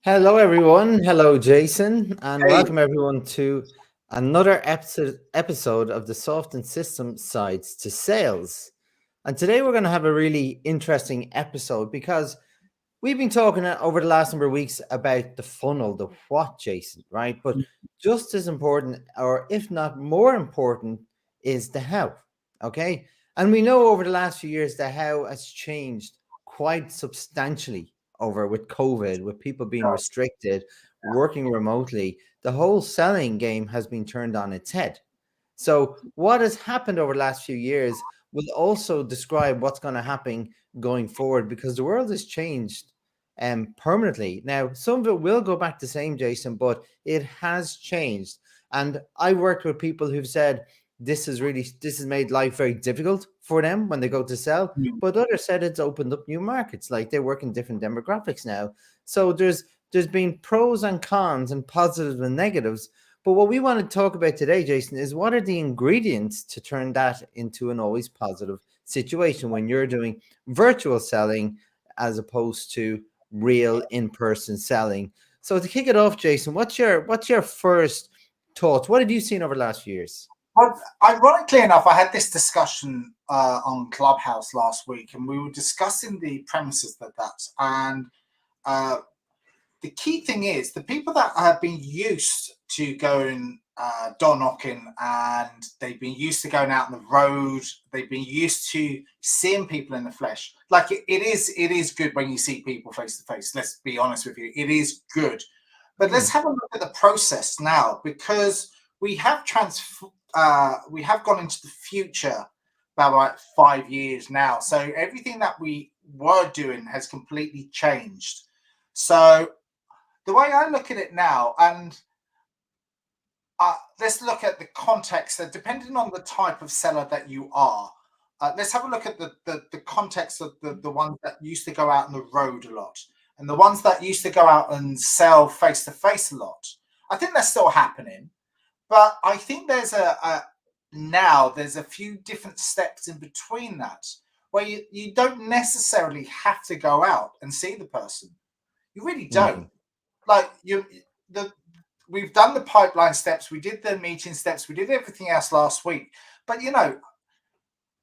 Hello, everyone. Hello, Jason, and Hey, welcome everyone to another episode of the Soft and System Sides to Sales. And today we're going to have a really interesting episode because we've been talking over the last number of weeks about the funnel, the what, Jason, right? But just as important, or if not more important, is the how. Okay. And we know over the last few years, the how has changed quite substantially over with COVID, with people being restricted, working remotely. The whole selling game has been turned on its head. So, what has happened over the last few years will also describe what's going to happen going forward because the world has changed permanently. Now, some of it will go back the same, Jason, but it has changed. And I worked with people who've said this has made life very difficult for them when they go to sell. mm, But others said it's opened up new markets, like they work in different demographics now. So there's been pros and cons and positives and negatives. But what we want to talk about today, Jason, is what are the ingredients to turn that into an always positive situation when you're doing virtual selling as opposed to real in-person selling. So to kick it off, Jason, what's your first thoughts? What have you seen over the last few years? well, ironically enough, I had this discussion on Clubhouse last week, and we were discussing the premises of that. And uh, the key thing is the people that have been used to going door knocking, and they've been used to going out on the road, they've been used to seeing people in the flesh. Like it is good when you see people face to face. Let's be honest with you, it is good. But let's Mm, have a look at the process now, because we have we have gone into the future about like 5 years now. So everything that we were doing has completely changed. So the way I look at it now, and let's look at the context that depending on the type of seller that you are, let's have a look at the context of the ones that used to go out on the road a lot and the ones that used to go out and sell face to face a lot. I think that's still happening, but I think there's a few different steps in between that where you don't necessarily have to go out and see the person. You really don't. mm, Like the we've done the pipeline steps, we did the meeting steps, we did everything else last week. But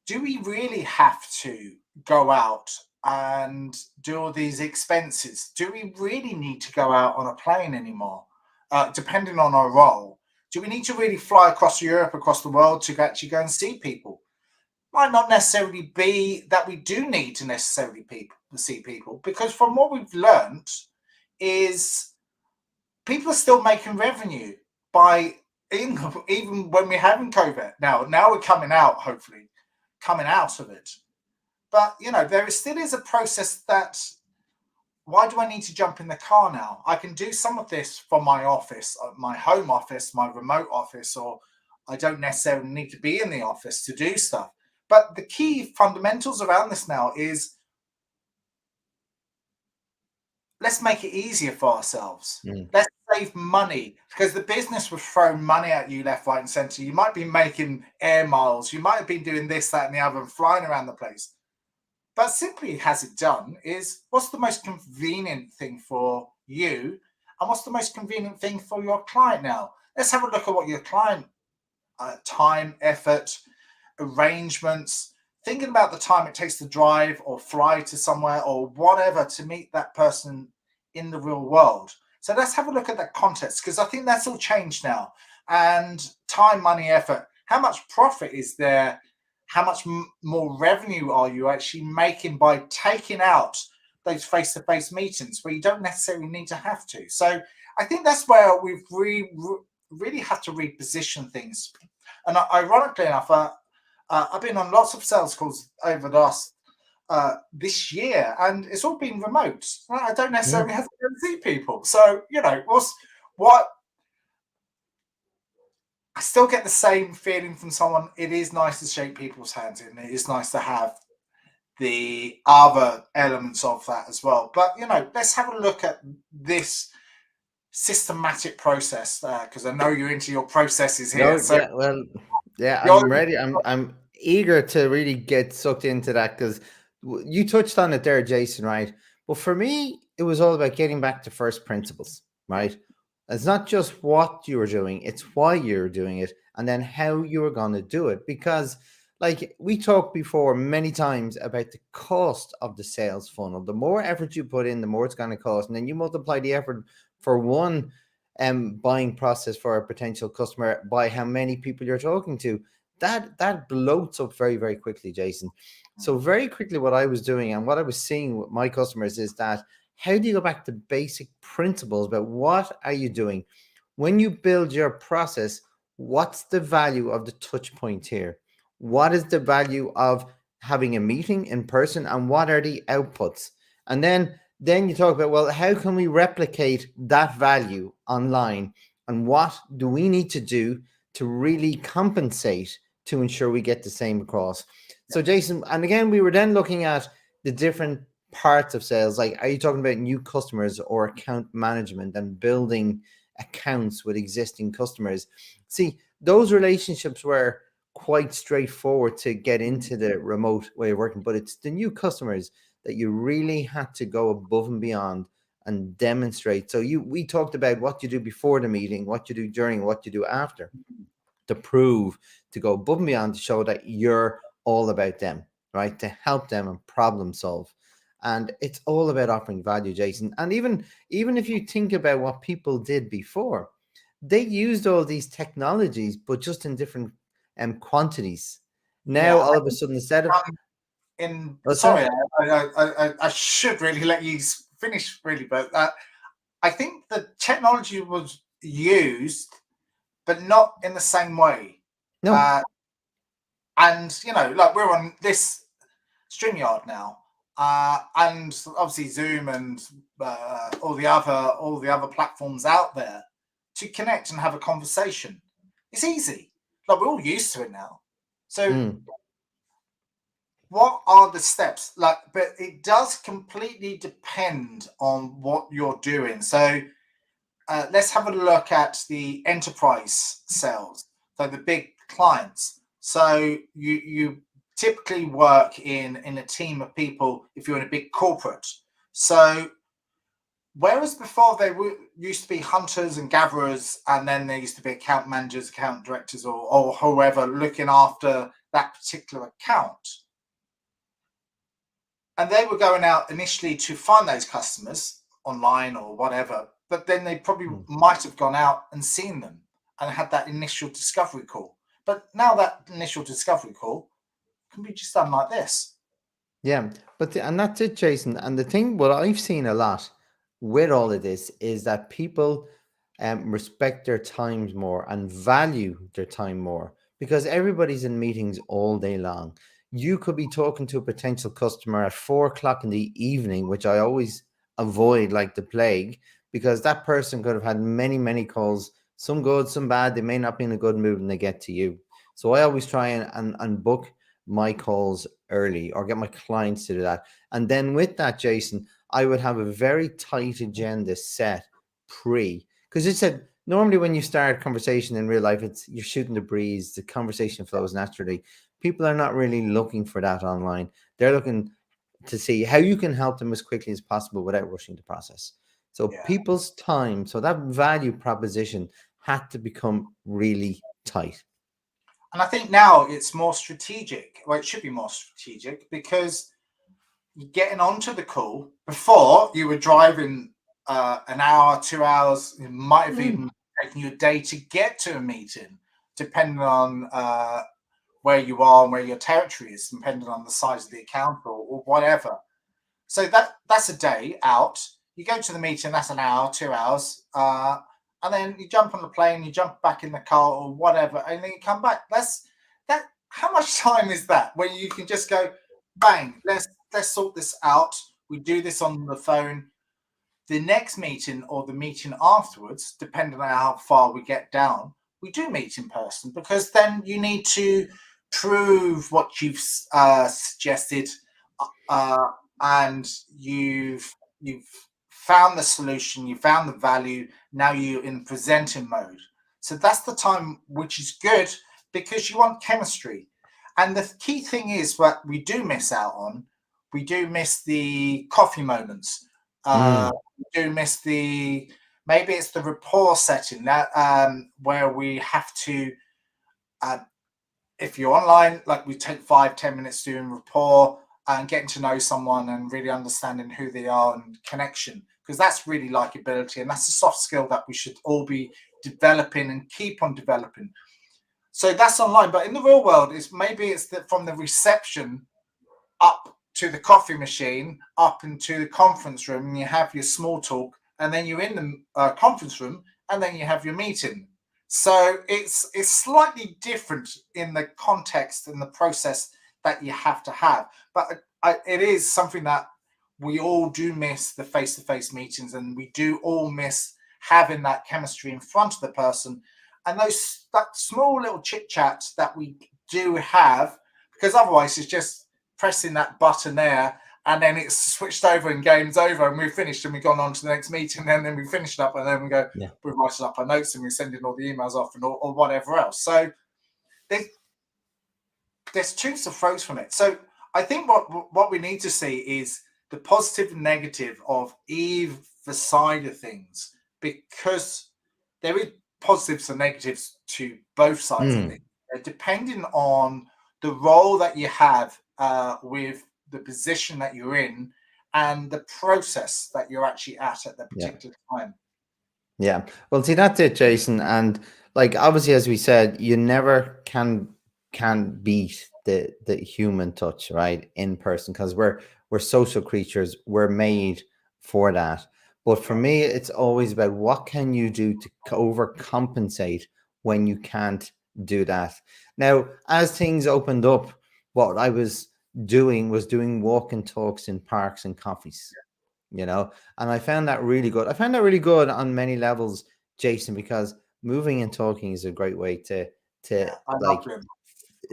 do we really have to go out and do all these expenses? Do we really need to go out on a plane anymore? Depending on our role, do we need to really fly across Europe, across the world to actually go and see people? Might not necessarily be that we do need to necessarily see people, because from what we've learned is people are still making revenue by even when we're having COVID. Now we're coming out, hopefully, coming out of it. But there still is a process that why do I need to jump in the car now? I can do some of this from my office, my home office, my remote office, or I don't necessarily need to be in the office to do stuff. But the key fundamentals around this now is let's make it easier for ourselves. mm. Let's save money, because the business was throwing money at you left, right, and center. You might be making air miles. You might have been doing this, that, and the other and flying around the place. But simply has it done is what's the most convenient thing for you and what's the most convenient thing for your client now? Let's have a look at what your client time, effort, arrangements, thinking about the time it takes to drive or fly to somewhere or whatever to meet that person in the real world. So let's have a look at that context, because I think that's all changed now. And time, money, effort. How much profit is there? How much more revenue are you actually making by taking out those face-to-face meetings where you don't necessarily need to have to? So I think that's where we've really had to reposition things. And ironically enough, I've been on lots of sales calls over the last this year, and it's all been remote. I don't necessarily have to go and see people. So what I still get the same feeling from someone. It is nice to shake people's hands, and it is nice to have the other elements of that as well. But let's have a look at this systematic process, because I know you're into your processes here. No, So yeah, well, yeah, you're I'm ready. I'm eager to really get sucked into that because you touched on it there, Jason, right? But for me, it was all about getting back to first principles, right? It's not just what you were doing, it's why you're doing it and then how you were going to do it. Because, like we talked before many times about the cost of the sales funnel. The more effort you put in, the more it's going to cost. And then you multiply the effort for one buying process for a potential customer by how many people you're talking to. That bloats up very, very quickly, Jason. So very quickly, what I was doing and what I was seeing with my customers is that how do you go back to basic principles about what are you doing when you build your process? What's the value of the touch point here? What is the value of having a meeting in person, and what are the outputs? And then you talk about, well, how can we replicate that value online, and what do we need to do to really compensate to ensure we get the same across? So Jason, and again, we were then looking at the different parts of sales. Like, are you talking about new customers or account management and building accounts with existing customers? See, those relationships were quite straightforward to get into the remote way of working, but it's the new customers that you really had to go above and beyond and demonstrate. So we talked about what you do before the meeting, what you do during, what you do after, to prove, to go above and beyond, to show that you're all about them, right? To help them and problem solve. And it's all about offering value, Jason. And even if you think about what people did before, they used all these technologies, but just in different quantities. Now, Yeah, all of a sudden, instead of sorry, I should really let you finish, really, but I think the technology was used, but not in the same way. no, And like we're on this StreamYard now, and obviously Zoom and all the other platforms out there to connect and have a conversation. It's easy. Like, we're all used to it now. So what are the steps? Like, but it does completely depend on what you're doing. So let's have a look at the enterprise sales, so the big clients. So you typically work in a team of people if you're in a big corporate. So whereas before used to be hunters and gatherers, and then there used to be account managers, account directors, or whoever looking after that particular account, and they were going out initially to find those customers online or whatever, but then they probably might have gone out and seen them and had that initial discovery call. But now that initial discovery call can be just done like this. Yeah, and that's it, Jason. And the thing, what I've seen a lot with all of this is that people respect their times more and value their time more, because everybody's in meetings all day long. You could be talking to a potential customer at 4 o'clock in the evening, which I always avoid like the plague, because that person could have had many, many calls, some good, some bad. They may not be in a good mood when they get to you. So I always try and book my calls early, or get my clients to do that. And then with that, Jason, I would have a very tight agenda set because it said normally when you start a conversation in real life, you're shooting the breeze, the conversation flows naturally. People are not really looking for that online. They're looking to see how you can help them as quickly as possible without rushing the process. So people's time, so that value proposition had to become really tight. And I think now it's more strategic. Well, it should be more strategic, because you're getting onto the call. Before, you were driving an hour, 2 hours. It might have even taken you a day to get to a meeting, depending on where you are and where your territory is, depending on the size of the account or whatever. So that's a day out. You go to the meeting, that's an hour, 2 hours. And then you jump on the plane, you jump back in the car or whatever, and then you come back. That. How much time is that when you can just go, bang, let's sort this out. We do this on the phone. The next meeting or the meeting afterwards, depending on how far we get down, we do meet in person, because then you need to prove what you've suggested, and you've found the solution, you found the value. Now you're in presenting mode. So that's the time which is good, because you want chemistry. And the key thing is what we do miss out on. We do miss the coffee moments. Mm. We do miss maybe it's the rapport setting that where we have to, if you're online, like we take 5-10 minutes doing rapport and getting to know someone and really understanding who they are and connection, because that's really likability, and that's a soft skill that we should all be developing and keep on developing. So that's online, but in the real world, it's that from the reception up to the coffee machine, up into the conference room, and you have your small talk, and then you're in the conference room, and then you have your meeting. So it's slightly different in the context and the process that you have to have, but it is something that we all do miss, the face-to-face meetings, and we do all miss having that chemistry in front of the person, and that small little chit chat that we do have, because otherwise it's just pressing that button there, and then it's switched over and game's over, and we've finished and we've gone on to the next meeting, and then we finished up, and then we go, Yeah. we're writing up our notes and we're sending all the emails off and or whatever else. So there's twos and fro's from it. So I think what we need to see is the positive and negative of either side of things, because there is positives and negatives to both sides of it, depending on the role that you have with the position that you're in and the process that you're actually at the particular time. Yeah. Well, see, that's it, Jason. And like, obviously, as we said, you never can beat the human touch, right, in person, because we're social creatures. We're made for that. But for me, it's always about what can you do to overcompensate when you can't do that. Now, as things opened up, what I was doing was doing walk and talks in parks and coffees, and I found that really good. I found that really good on many levels, Jason, because moving and talking is a great way to like,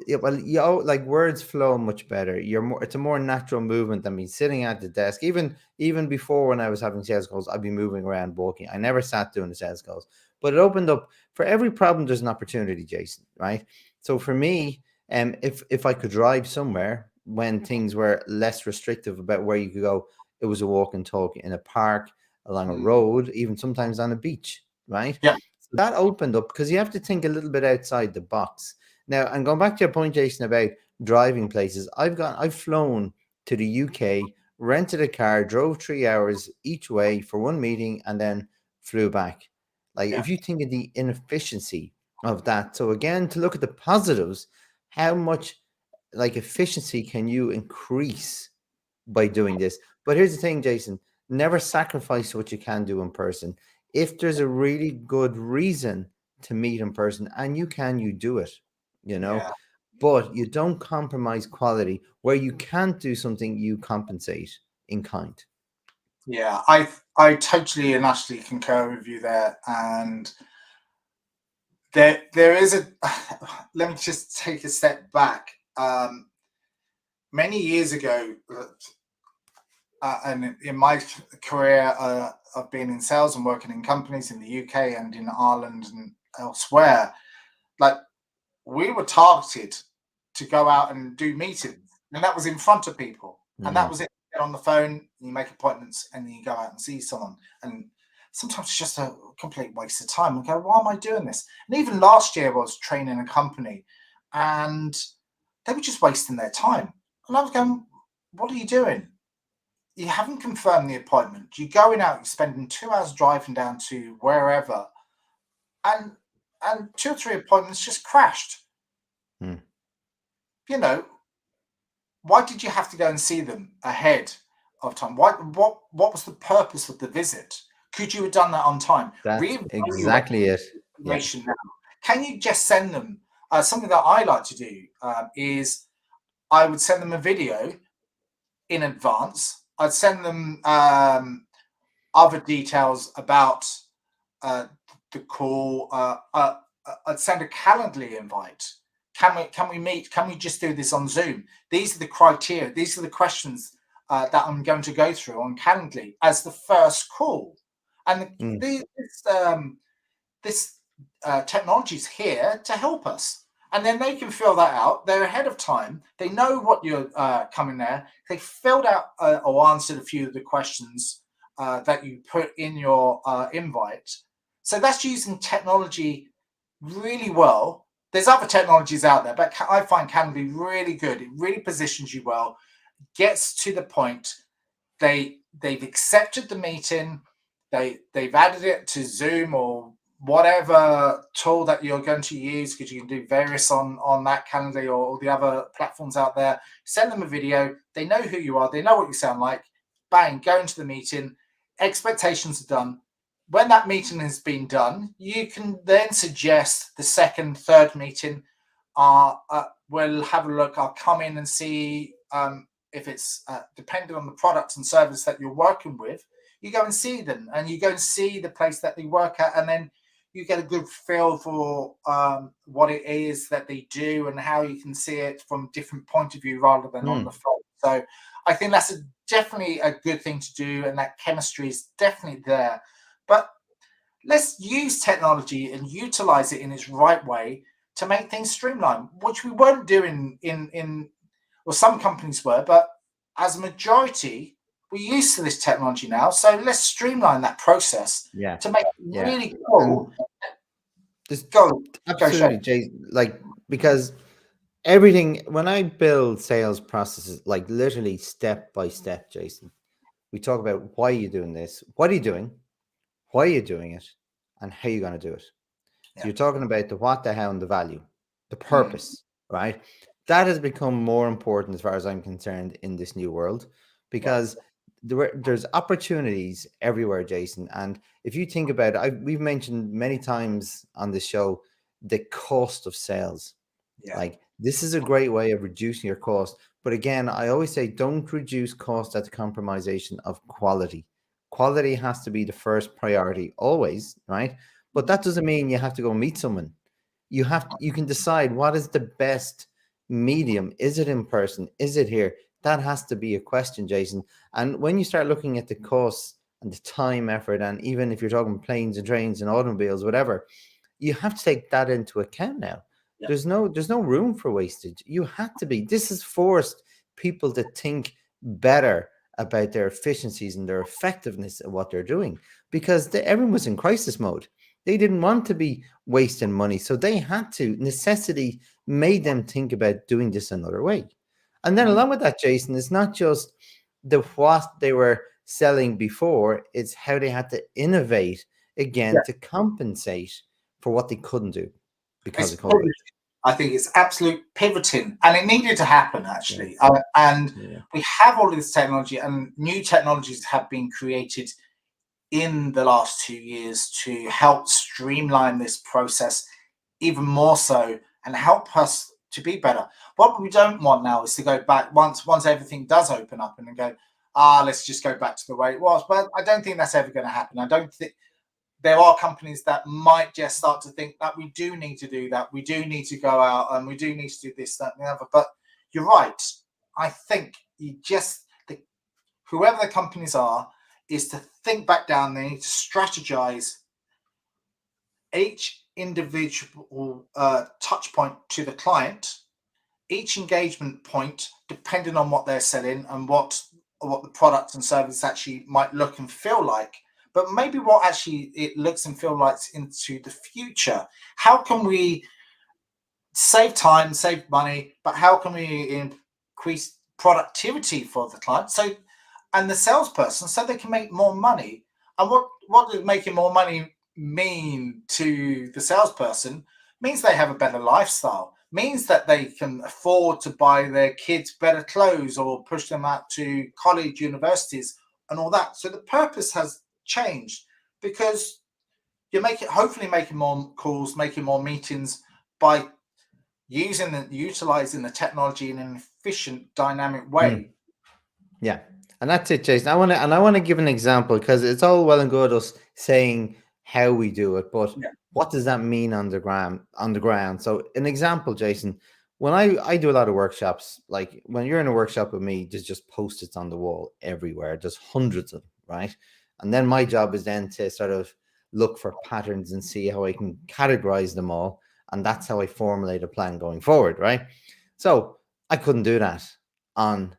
like words flow much better. It's a more natural movement than me sitting at the desk. Even before, when I was having sales calls, I'd be moving around walking. I never sat doing the sales calls, but it opened up. For every problem there's an opportunity, Jason, right? So for me, if I could drive somewhere when things were less restrictive about where you could go, it was a walk and talk in a park, along a road, even sometimes on a beach, right? Yeah. So that opened up, because you have to think a little bit outside the box. Now, and going back to your point, Jason, about driving places, I've flown to the UK, rented a car, drove 3 hours each way for one meeting, and then flew back. Like, if you think of the inefficiency of that, so again, to look at the positives, how much like efficiency can you increase by doing this? But here's the thing, Jason, never sacrifice what you can do in person. If there's a really good reason to meet in person, and you do it, but you don't compromise quality. Where you can't do something, you compensate in kind. Yeah, I totally and utterly concur with you there. And there is a let me just take a step back. Many years ago, and in my career, I've been in sales and working in companies in the UK and in Ireland and elsewhere. Like, we were targeted to go out and do meetings, and that was in front of people, and that was it. You get on the phone, you make appointments, and then you go out and see someone. And sometimes it's just a complete waste of time. And go, why am I doing this? And even last year, I was training a company, and they were just wasting their time. And I was going, what are you doing? You haven't confirmed the appointment. You're going out, you're spending 2 hours driving down to wherever, and 2 or 3 appointments just crashed. Why did you have to go and see them ahead of time? What was the purpose of the visit? Could you have done that on time? That's exactly it. Now. Can you just send them something that I like to do is I would send them a video in advance. I'd send them other details about the call. I'd send a Calendly invite. Can we meet? Can we just do this on Zoom? These are the criteria. These are the questions that I'm going to go through on Calendly as the first call. And this technology is here to help us. And then they can fill that out. They're ahead of time. They know what you're coming there. They filled out or answered a few of the questions that you put in your invite. So that's using technology really well. There's other technologies out there, but I find Calendly really good. It really positions you well, gets to the point. They've accepted the meeting. They've added it to Zoom or whatever tool that you're going to use, because you can do various on that Calendly or the other platforms out there. Send them a video. They know who you are. They know what you sound like. Bang, go into the meeting. Expectations are done. When that meeting has been done, you can then suggest the second, third meeting. We'll have a look. I'll come in and see if it's depending on the products and service that you're working with. You go and see them, and you go and see the place that they work at, and then you get a good feel for what it is that they do and how you can see it from a different point of view rather than on the phone. So I think that's definitely a good thing to do, and that chemistry is definitely there. But let's use technology and utilize it in its right way to make things streamlined, which we weren't doing well, some companies were, but as a majority, we're used to this technology now. So let's streamline that process to make it really cool. Just absolutely, Jay. Like, because everything, when I build sales processes, like literally step by step, Jason, we talk about why are you doing this, what are you doing, why are you doing it, and how you're going to do it. So you're talking about the what, the how, and the value, the purpose, right? That has become more important as far as I'm concerned in this new world, because there's opportunities everywhere, Jason. And if you think about it, we've mentioned many times on this show the cost of sales. Like, this is a great way of reducing your cost. But again, I always say, don't reduce cost at the compromisation of quality. Quality has to be the first priority always, right? But that doesn't mean you have to go meet someone. You can decide what is the best medium. Is it in person? Is it here? That has to be a question, Jason. And when you start looking at the costs and the time, effort, and even if you're talking planes and trains and automobiles, whatever, you have to take that into account now. There's no room for wastage. You have to be. This has forced people to think better about their efficiencies and their effectiveness of what they're doing, because everyone was in crisis mode. They didn't want to be wasting money, so they had to. Necessity made them think about doing this another way. And then along with that, Jason, it's not just the what they were selling before, it's how they had to innovate again to compensate for what they couldn't do because of COVID. I think it's absolute pivoting, and it needed to happen, actually. We have all this technology, and new technologies have been created in the last 2 years to help streamline this process even more so and help us to be better. What we don't want now is to go back once everything does open up and then go, let's just go back to the way it was. But I don't think that's ever going to happen. I don't think there are companies that might just start to think that we do need to do that. We do need to go out and we do need to do this, that, and the other. But you're right. I think whoever the companies are, is to think back down. They need to strategize each individual touch point to the client, each engagement point, depending on what they're selling and what the products and services actually might look and feel like. But maybe what actually it looks and feels like into the future. How can we save time, save money, but how can we increase productivity for the client and the salesperson so they can make more money? And what does making more money mean to the salesperson? Means they have a better lifestyle, means that they can afford to buy their kids better clothes or push them out to college, universities, and all that. So the purpose has changed because you're hopefully making more calls, making more meetings by utilizing the technology in an efficient, dynamic way. Yeah. And that's it, Jason. I want to give an example, because it's all well and good us saying how we do it, but what does that mean on the ground? So an example, Jason, when I do a lot of workshops, like when you're in a workshop with me, there's just Post-its on the wall everywhere. There's hundreds of them, right? And then my job is then to sort of look for patterns and see how I can categorize them all. And that's how I formulate a plan going forward, right? So I couldn't do that on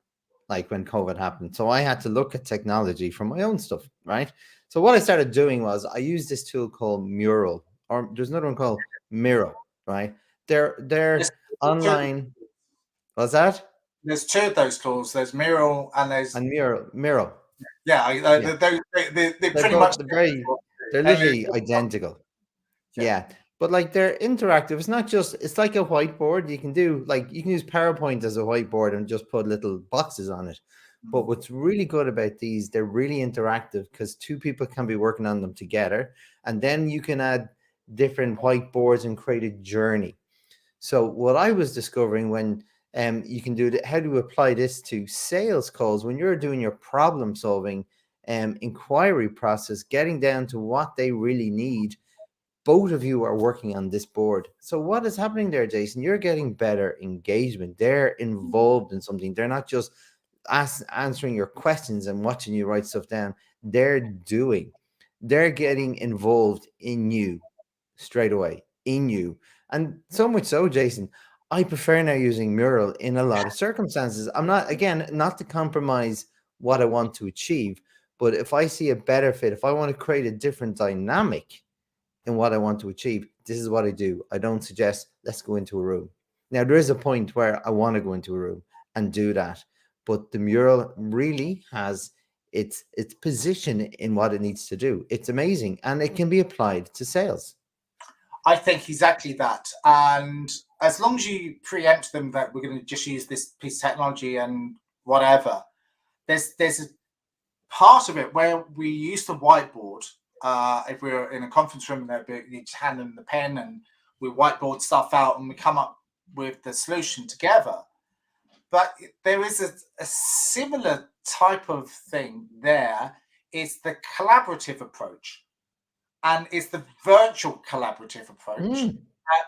like when COVID happened. So I had to look at technology for my own stuff, right? So what I started doing was I used this tool called Mural, or there's another one called Miro, right? They're There's two, online. What's that? there's two of those tools. There's Mural and there's And Miro. yeah. Yeah. They They're pretty much both they're literally identical. yeah. Yeah. But like they're interactive. It's not just it's like a whiteboard. You can do like you can use PowerPoint as a whiteboard and just put little boxes on it. But what's really good about these, they're really interactive because two people can be working on them together. And then you can add different whiteboards and create a journey. So what I was discovering when you can do how to apply this to sales calls when you're doing your problem solving inquiry process, getting down to what they really need. Both of you are working on this board. So what is happening there, Jason? You're getting better engagement. They're involved in something. They're not just answering your questions and watching you write stuff down. They're doing. They're getting involved in you straight away, in you. And so much so, Jason, I prefer now using Mural in a lot of circumstances. I'm not, again, not to compromise what I want to achieve, but if I see a better fit, if I want to create a different dynamic in what I want to achieve, this is what I do. I don't suggest let's go into a room. Now, there is a point where I want to go into a room and do that, but the Mural really has its position in what it needs to do. It's amazing, and it can be applied to sales. I think exactly that. And as long as you preempt them that we're going to just use this piece of technology and whatever, there's a part of it where we use the whiteboard. If we're in a conference room, you just hand them the pen and we whiteboard stuff out and we come up with the solution together. But there is a similar type of thing there. It's the collaborative approach. And it's the virtual collaborative approach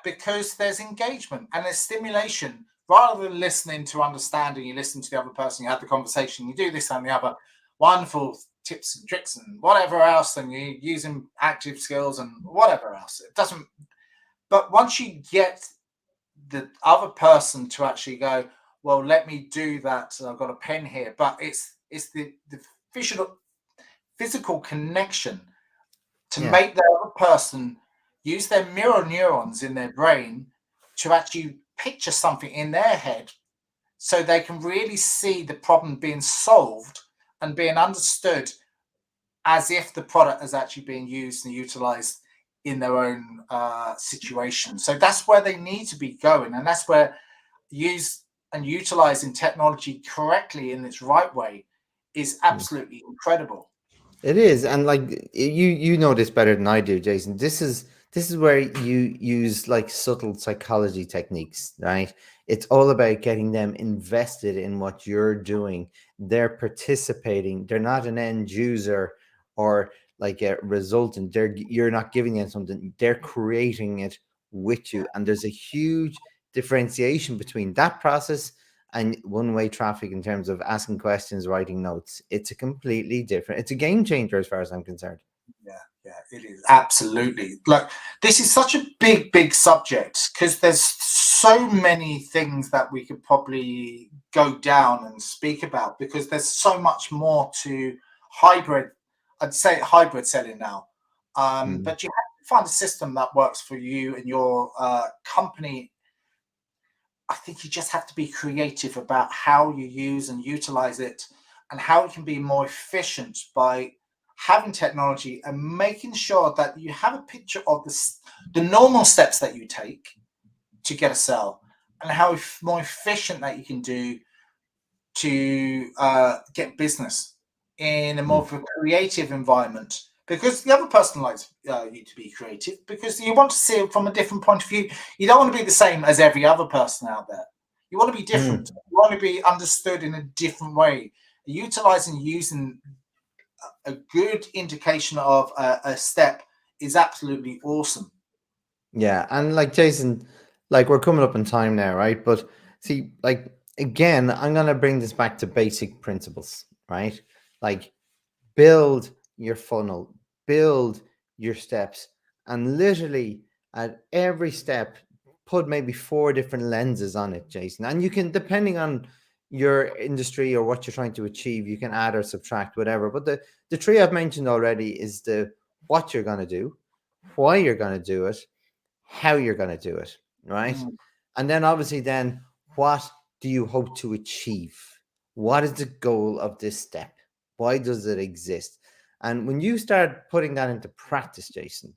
because there's engagement and there's stimulation rather than listening to understanding. You listen to the other person, you have the conversation, you do this and the other wonderful tips and tricks and whatever else, and you're using active skills and whatever else. It doesn't. But once you get the other person to actually go, well, let me do that. So I've got a pen here, but it's the physical connection to make the other person use their mirror neurons in their brain to actually picture something in their head so they can really see the problem being solved and being understood as if the product is actually being used and utilized in their own situation. So that's where they need to be going. And that's where utilizing technology correctly in its right way is absolutely incredible. It is, and like you know this better than I do, Jason. This is where you use like subtle psychology techniques, right? It's all about getting them invested in what you're doing. They're participating. They're not an end user or like a resultant. You're not giving them something. They're creating it with you, and there's a huge differentiation between that process and one-way traffic in terms of asking questions, writing notes. It's a completely different, it's a game changer as far as I'm concerned. Yeah, it is. Absolutely. Look, this is such a big subject because there's so many things that we could probably go down and speak about because there's so much more to hybrid, I'd say hybrid selling now. But you have to find a system that works for you and your company. I think you just have to be creative about how you use and utilize it and how it can be more efficient by having technology and making sure that you have a picture of the normal steps that you take to get a sell and how more efficient that you can do to get business in a more of a creative environment. Because the other person likes you to be creative because you want to see it from a different point of view. You don't want to be the same as every other person out there. You want to be different. You want to be understood in a different way. Using a good indication of a step is absolutely awesome. Yeah, and like Jason, like we're coming up in time now, right? But see, like again, I'm gonna bring this back to basic principles, right? Like build your funnel, build your steps, and literally at every step, put maybe 4 different lenses on it, Jason. And you can, depending on your industry or what you're trying to achieve. You can add or subtract, whatever. But the three I've mentioned already is the what you're going to do, why you're going to do it, how you're going to do it, right? And then obviously then what do you hope to achieve? What is the goal of this step? Why does it exist? And when you start putting that into practice, Jason,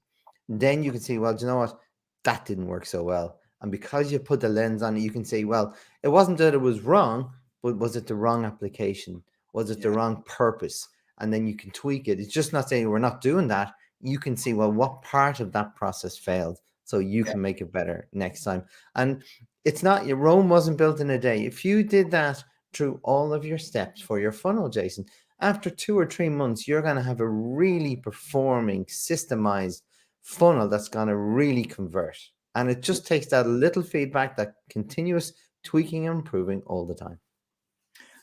then you can see, well, do you know what? That didn't work so well. And because you put the lens on it, you can say, well, it wasn't that it was wrong, but was it the wrong application? Was it the wrong purpose? And then you can tweak it. It's just not saying we're not doing that. You can see, well, what part of that process failed, so you can make it better next time. And it's not, your Rome wasn't built in a day. If you did that through all of your steps for your funnel, Jason, after 2 or 3 months, you're going to have a really performing, systemized funnel that's going to really convert. And it just takes that little feedback, that continuous tweaking and improving all the time.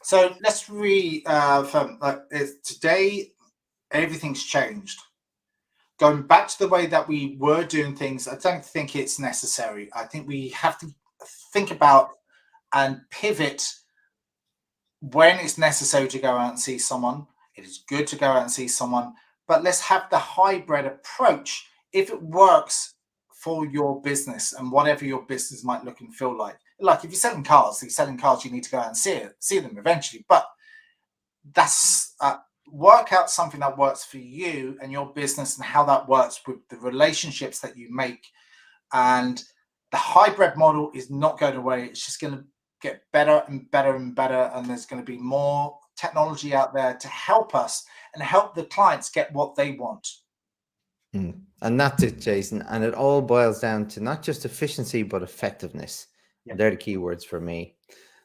So let's today everything's changed. Going back to the way that we were doing things, I don't think it's necessary. I think we have to think about and pivot when it's necessary to go out and see someone. It is good to go out and see someone, but let's have the hybrid approach if it works for your business and whatever your business might look and feel like. Like if you're selling cars, you need to go out and see them eventually. But that's work out something that works for you and your business and how that works with the relationships that you make. And the hybrid model is not going away. It's just going to get better and better and better. And there's going to be more technology out there to help us and help the clients get what they want. And that's it, Jason. And it all boils down to not just efficiency, but effectiveness. Yep. They're the key words for me.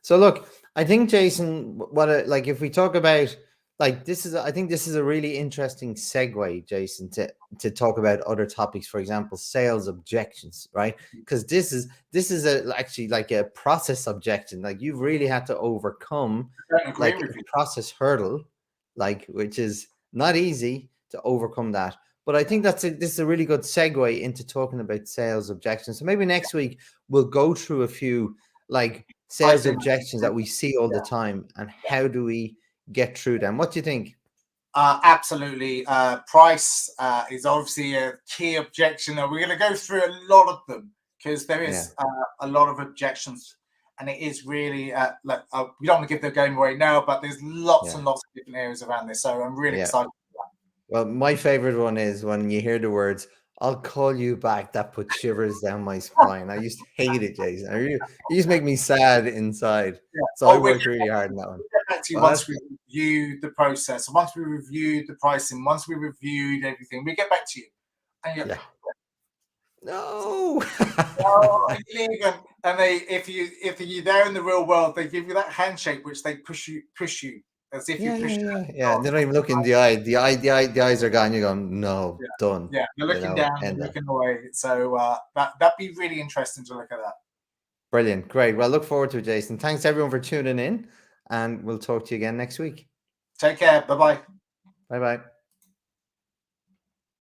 So look, I think, Jason, if we talk about I think this is a really interesting segue, Jason, to talk about other topics, for example, sales objections, right? Because this is actually like a process objection. Like you've really had to overcome like a process hurdle, which is not easy to overcome that. But I think this is a really good segue into talking about sales objections. So maybe next week we'll go through a few sales objections that we see all the time, and how do we get through them? What do you think? Absolutely. Price is obviously a key objection. We're going to go through a lot of them because there is a lot of objections, and it is really we don't want to give the game away now, but there's lots and lots of different areas around this. So I'm really excited for that. Well, my favorite one is when you hear the words, "I'll call you back." That puts shivers down my spine. I used to hate it, Jason. It used to make me sad inside. So I worked really hard on that one. Once we review the process, once we reviewed the pricing, once we reviewed everything, we get back to you. And you're no. And if you're there in the real world, they give you that handshake, which they push you as if you push them. Yeah. They don't even look in the eye. The eyes are gone. You're going, no, done. Yeah, they're looking down and looking away. So that'd be really interesting to look at that. Brilliant. Great. Well, look forward to it, Jason. Thanks everyone for tuning in, and we'll talk to you again next week. Take care. Bye-bye. Bye-bye.